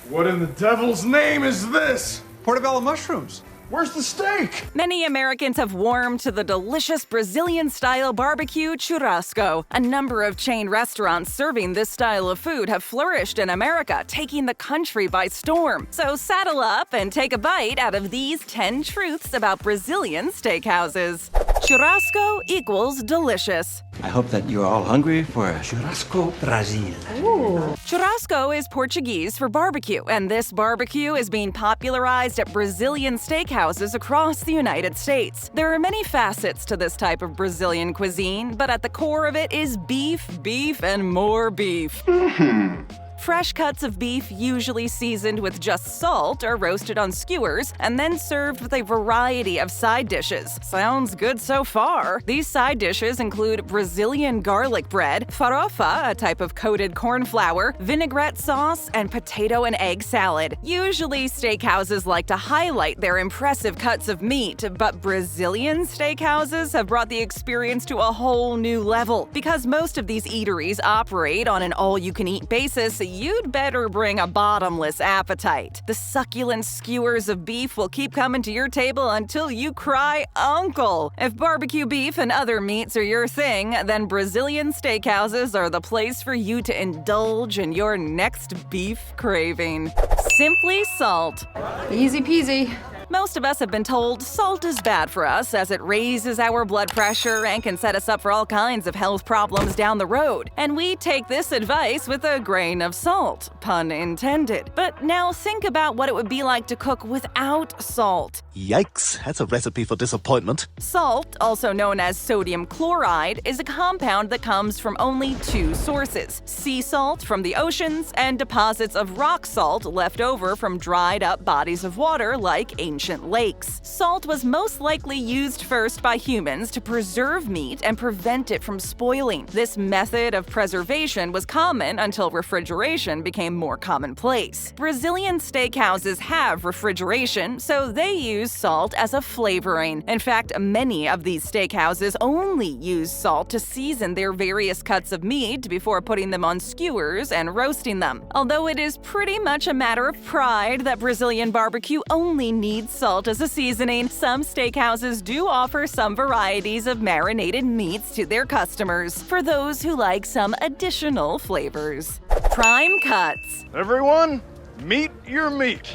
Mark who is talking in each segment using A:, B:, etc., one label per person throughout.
A: What in the devil's name is this?
B: Portobello mushrooms.
A: Where's the steak?
C: Many Americans have warmed to the delicious Brazilian-style barbecue churrasco. A number of chain restaurants serving this style of food have flourished in America, taking the country by storm. So saddle up and take a bite out of these 10 truths about Brazilian steakhouses. Churrasco equals delicious.
D: I hope that you're all hungry for Churrasco Brazil.
C: Ooh. Churrasco is Portuguese for barbecue, and this barbecue is being popularized at Brazilian steakhouses across the United States. There are many facets to this type of Brazilian cuisine, but at the core of it is beef, beef, and more beef. Fresh cuts of beef, usually seasoned with just salt, are roasted on skewers and then served with a variety of side dishes. Sounds good so far. These side dishes include Brazilian garlic bread, farofa, a type of coated corn flour, vinaigrette sauce, and potato and egg salad. Usually, steakhouses like to highlight their impressive cuts of meat, but Brazilian steakhouses have brought the experience to a whole new level. Because most of these eateries operate on an all-you-can-eat basis, you'd better bring a bottomless appetite. The succulent skewers of beef will keep coming to your table until you cry, "Uncle!" If barbecue beef and other meats are your thing, then Brazilian steakhouses are the place for you to indulge in your next beef craving. Simply salt.
E: Easy peasy.
C: Most of us have been told salt is bad for us as it raises our blood pressure and can set us up for all kinds of health problems down the road. And we take this advice with a grain of salt, pun intended. But now think about what it would be like to cook without salt.
F: Yikes, that's a recipe for disappointment.
C: Salt, also known as sodium chloride, is a compound that comes from only two sources: sea salt from the oceans and deposits of rock salt left over from dried up bodies of water like ancient lakes. Salt was most likely used first by humans to preserve meat and prevent it from spoiling. This method of preservation was common until refrigeration became more commonplace. Brazilian steakhouses have refrigeration, so they use salt as a flavoring. In fact, many of these steakhouses only use salt to season their various cuts of meat before putting them on skewers and roasting them. Although it is pretty much a matter of pride that Brazilian barbecue only needs salt as a seasoning, some steakhouses do offer some varieties of marinated meats to their customers for those who like some additional flavors. Prime cuts.
A: Everyone, meet your meat.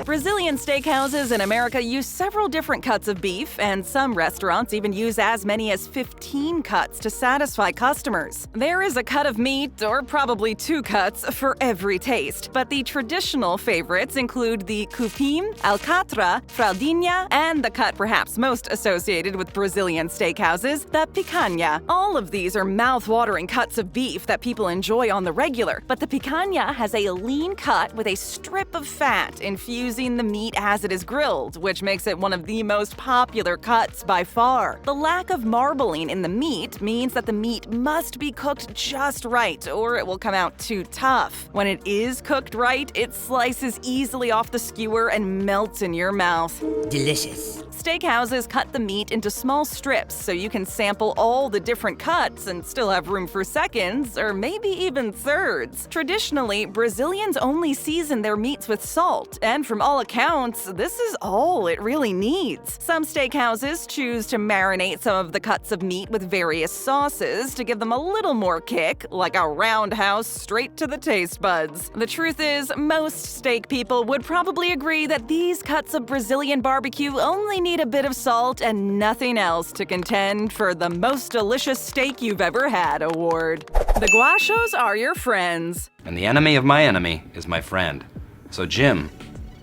C: Brazilian steakhouses in America use several different cuts of beef, and some restaurants even use as many as 15 cuts to satisfy customers. There is a cut of meat, or probably two cuts, for every taste, but the traditional favorites include the cupim, alcatra, fraldinha, and the cut perhaps most associated with Brazilian steakhouses, the picanha. All of these are mouth-watering cuts of beef that people enjoy on the regular, but the picanha has a lean cut with a strip of fat infusing the meat as it is grilled, which makes it one of the most popular cuts by far. The lack of marbling in the meat means that the meat must be cooked just right, or it will come out too tough. When it is cooked right, it slices easily off the skewer and melts in your mouth.
G: Delicious.
C: Steakhouses cut the meat into small strips so you can sample all the different cuts and still have room for seconds, or maybe even thirds. Traditionally, Brazilians only season their meats with salt, and from all accounts, this is all it really needs. Some steakhouses choose to marinate some of the cuts of meat with various sauces to give them a little more kick, like a roundhouse straight to the taste buds. The truth is, most steak people would probably agree that these cuts of Brazilian barbecue only need a bit of salt and nothing else to contend for the most delicious steak you've ever had award. The Gauchos are your friends.
H: And the enemy of my enemy is my friend. So Jim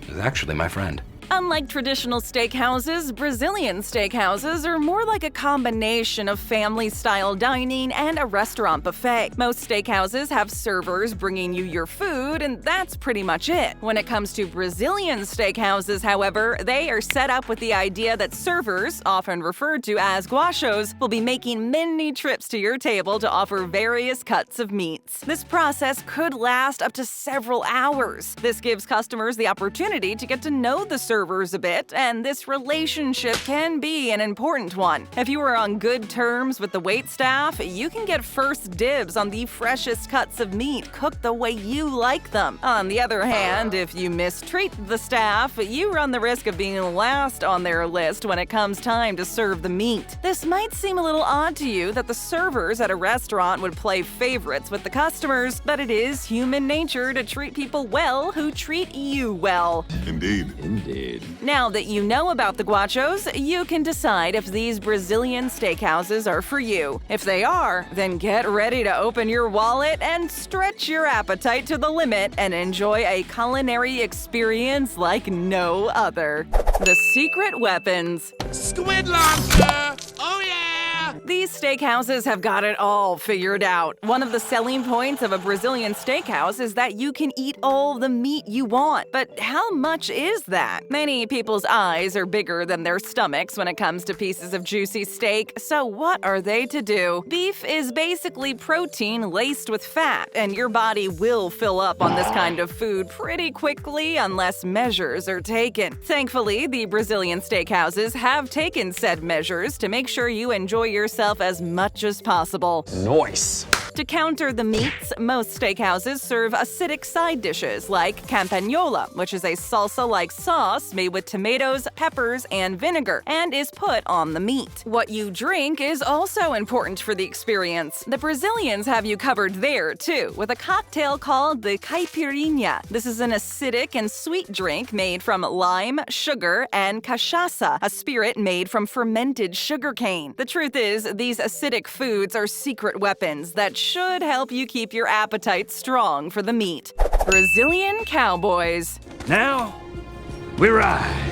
H: is actually my friend.
C: Unlike traditional steakhouses, Brazilian steakhouses are more like a combination of family-style dining and a restaurant buffet. Most steakhouses have servers bringing you your food, and that's pretty much it. When it comes to Brazilian steakhouses, however, they are set up with the idea that servers, often referred to as Gauchos, will be making many trips to your table to offer various cuts of meats. This process could last up to several hours. This gives customers the opportunity to get to know the server servers a bit, and this relationship can be an important one. If you are on good terms with the waitstaff, you can get first dibs on the freshest cuts of meat cooked the way you like them. On the other hand, if you mistreat the staff, you run the risk of being last on their list when it comes time to serve the meat. This might seem a little odd to you that the servers at a restaurant would play favorites with the customers, but it is human nature to treat people well who treat you well.
B: Indeed.
C: Now that you know about the Gauchos, you can decide if these Brazilian steakhouses are for you. If they are, then get ready to open your wallet and stretch your appetite to the limit and enjoy a culinary experience like no other. The secret weapons.
B: Squid lobster! Oh yeah!
C: These steakhouses have got it all figured out. One of the selling points of a Brazilian steakhouse is that you can eat all the meat you want. But how much is that? Many people's eyes are bigger than their stomachs when it comes to pieces of juicy steak, so what are they to do? Beef is basically protein laced with fat, and your body will fill up on this kind of food pretty quickly unless measures are taken. Thankfully, the Brazilian steakhouses have taken said measures to make sure you enjoy yourself as much as possible.
E: Nice.
C: To counter the meats, most steakhouses serve acidic side dishes like campagnola, which is a salsa-like sauce made with tomatoes, peppers, and vinegar, and is put on the meat. What you drink is also important for the experience. The Brazilians have you covered there, too, with a cocktail called the caipirinha. This is an acidic and sweet drink made from lime, sugar, and cachaça, a spirit made from fermented sugarcane. The truth is, these acidic foods are secret weapons that should help you keep your appetite strong for the meat. Brazilian Cowboys.
D: Now, we ride.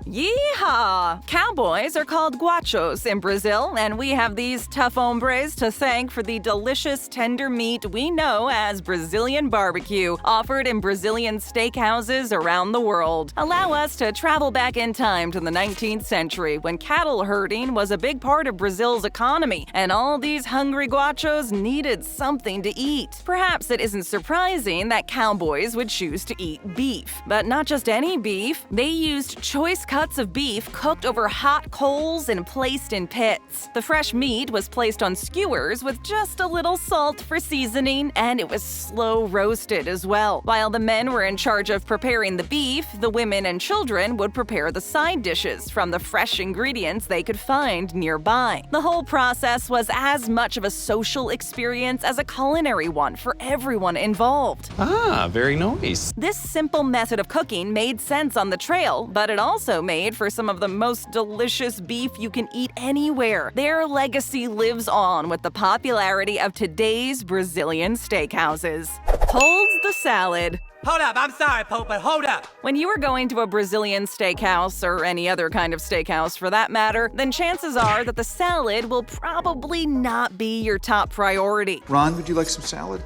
C: Yeehaw! Cowboys are called Gauchos in Brazil, and we have these tough hombres to thank for the delicious tender meat we know as Brazilian barbecue, offered in Brazilian steakhouses around the world. Allow us to travel back in time to the 19th century when cattle herding was a big part of Brazil's economy, and all these hungry Gauchos needed something to eat. Perhaps it isn't surprising that cowboys would choose to eat beef. But not just any beef, they used choice cuts of beef cooked over hot coals and placed in pits. The fresh meat was placed on skewers with just a little salt for seasoning, and it was slow roasted as well. While the men were in charge of preparing the beef, the women and children would prepare the side dishes from the fresh ingredients they could find nearby. The whole process was as much of a social experience as a culinary one for everyone involved.
E: Ah, very nice.
C: This simple method of cooking made sense on the trail, but it also made for some of the most delicious beef you can eat anywhere. Their legacy lives on with the popularity of today's Brazilian steakhouses. Holds the salad.
G: Hold up, I'm sorry, Pope, but hold up.
C: When you are going to a Brazilian steakhouse, or any other kind of steakhouse for that matter, then chances are that the salad will probably not be your top priority.
I: Ron, would you like some salad?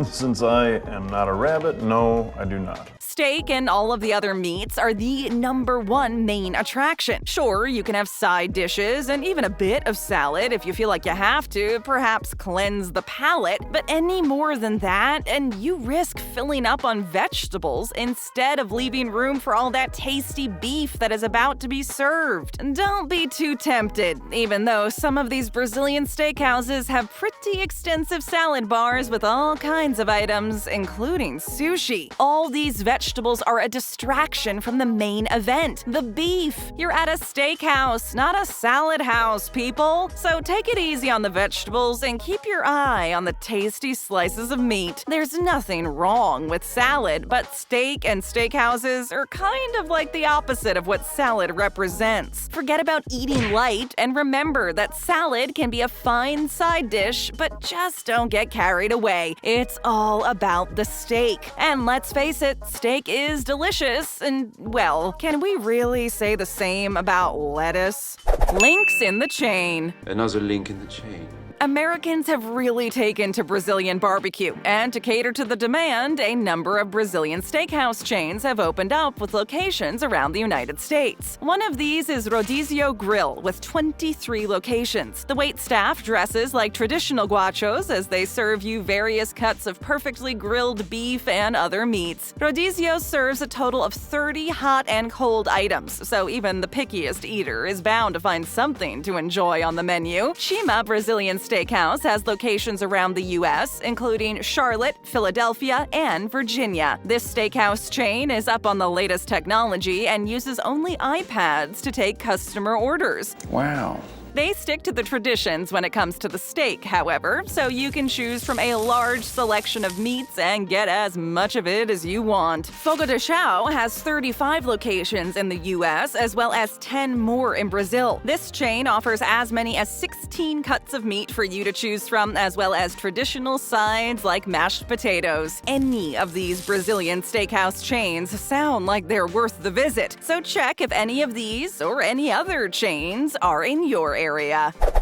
A: Since I am not a rabbit, no, I do not.
C: Steak and all of the other meats are the #1 main attraction. Sure, you can have side dishes and even a bit of salad if you feel like you have to, perhaps cleanse the palate, but any more than that, and you risk filling up on vegetables instead of leaving room for all that tasty beef that is about to be served. Don't be too tempted, even though some of these Brazilian steakhouses have pretty extensive salad bars with all kinds of items, including sushi. All these vegetables are a distraction from the main event, the beef. You're at a steakhouse, not a salad house, people. So take it easy on the vegetables and keep your eye on the tasty slices of meat. There's nothing wrong with salad, but steak and steakhouses are kind of like the opposite of what salad represents. Forget about eating light and remember that salad can be a fine side dish, but just don't get carried away. It's all about the steak. And let's face it, steak is delicious, and, well, can we really say the same about lettuce? Links in the chain.
J: Another link in the chain.
C: Americans have really taken to Brazilian barbecue, and to cater to the demand, a number of Brazilian steakhouse chains have opened up with locations around the United States. One of these is Rodizio Grill, with 23 locations. The waitstaff dresses like traditional Gauchos as they serve you various cuts of perfectly grilled beef and other meats. Rodizio serves a total of 30 hot and cold items, so even the pickiest eater is bound to find something to enjoy on the menu. Chima Brazilian Steakhouse has locations around the U.S., including Charlotte, Philadelphia, and Virginia. This steakhouse chain is up on the latest technology and uses only iPads to take customer orders.
E: Wow.
C: They stick to the traditions when it comes to the steak, however, so you can choose from a large selection of meats and get as much of it as you want. Fogo de Chão has 35 locations in the U.S., as well as 10 more in Brazil. This chain offers as many as 16 cuts of meat for you to choose from, as well as traditional sides like mashed potatoes. Any of these Brazilian steakhouse chains sound like they're worth the visit, so check if any of these or any other chains are in your area.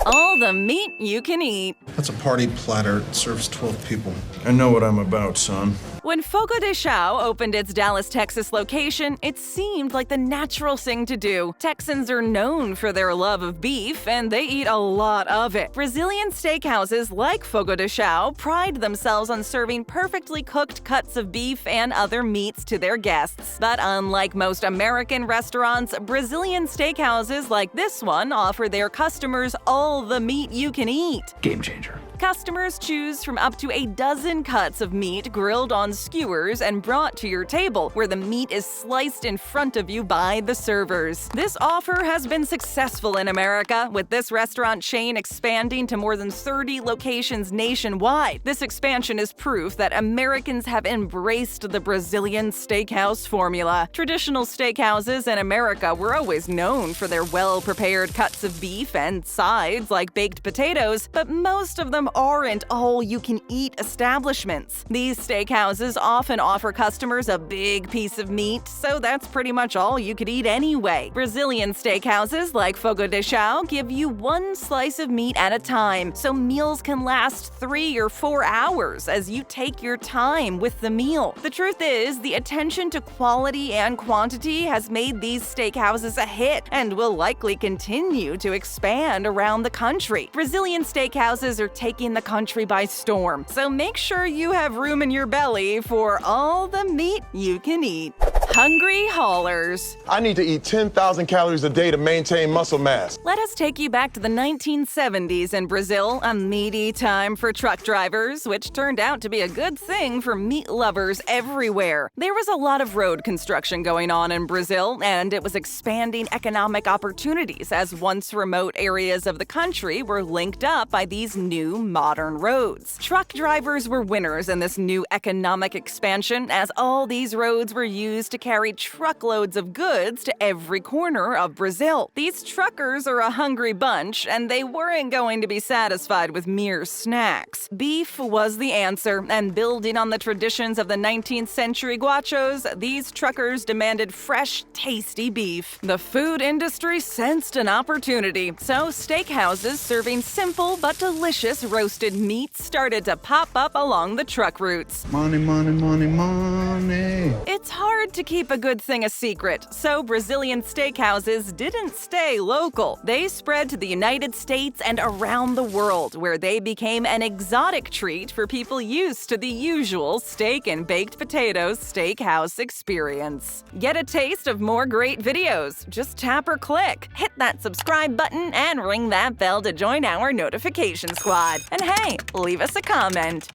C: All the meat you can eat.
I: That's a party platter. It serves 12 people.
A: I know what I'm about, son.
C: When Fogo de Chão opened its Dallas, Texas location, it seemed like the natural thing to do. Texans are known for their love of beef, and they eat a lot of it. Brazilian steakhouses like Fogo de Chão pride themselves on serving perfectly cooked cuts of beef and other meats to their guests. But unlike most American restaurants, Brazilian steakhouses like this one offer their customers all the meat you can eat.
D: Game changer.
C: Customers choose from up to a dozen cuts of meat grilled on skewers and brought to your table, where the meat is sliced in front of you by the servers. This offer has been successful in America, with this restaurant chain expanding to more than 30 locations nationwide. This expansion is proof that Americans have embraced the Brazilian steakhouse formula. Traditional steakhouses in America were always known for their well-prepared cuts of beef and sides like baked potatoes, but most of them aren't all-you-can-eat establishments. These steakhouses often offer customers a big piece of meat, so that's pretty much all you could eat anyway. Brazilian steakhouses like Fogo de Chão give you one slice of meat at a time, so meals can last 3 or 4 hours as you take your time with the meal. The truth is, the attention to quality and quantity has made these steakhouses a hit and will likely continue to expand around the country. Brazilian steakhouses are taking the country by storm, so make sure you have room in your belly for all the meat you can eat. Hungry haulers.
J: I need to eat 10,000 calories a day to maintain muscle mass.
C: Let us take you back to the 1970s in Brazil, a meaty time for truck drivers, which turned out to be a good thing for meat lovers everywhere. There was a lot of road construction going on in Brazil, and it was expanding economic opportunities as once remote areas of the country were linked up by these new modern roads. Truck drivers were winners in this new economic expansion, as all these roads were used to carry truckloads of goods to every corner of Brazil. These truckers are a hungry bunch, and they weren't going to be satisfied with mere snacks. Beef was the answer, and building on the traditions of the 19th century Gauchos, these truckers demanded fresh, tasty beef. The food industry sensed an opportunity, so steakhouses serving simple but delicious roasted meat started to pop up along the truck routes.
I: Money, money, money, money.
C: It's hard to keep a good thing a secret, so Brazilian steakhouses didn't stay local. They spread to the United States and around the world, where they became an exotic treat for people used to the usual steak and baked potatoes steakhouse experience. Get a taste of more great videos. Just tap or click, hit that subscribe button, and ring that bell to join our notification squad. And hey, leave us a comment.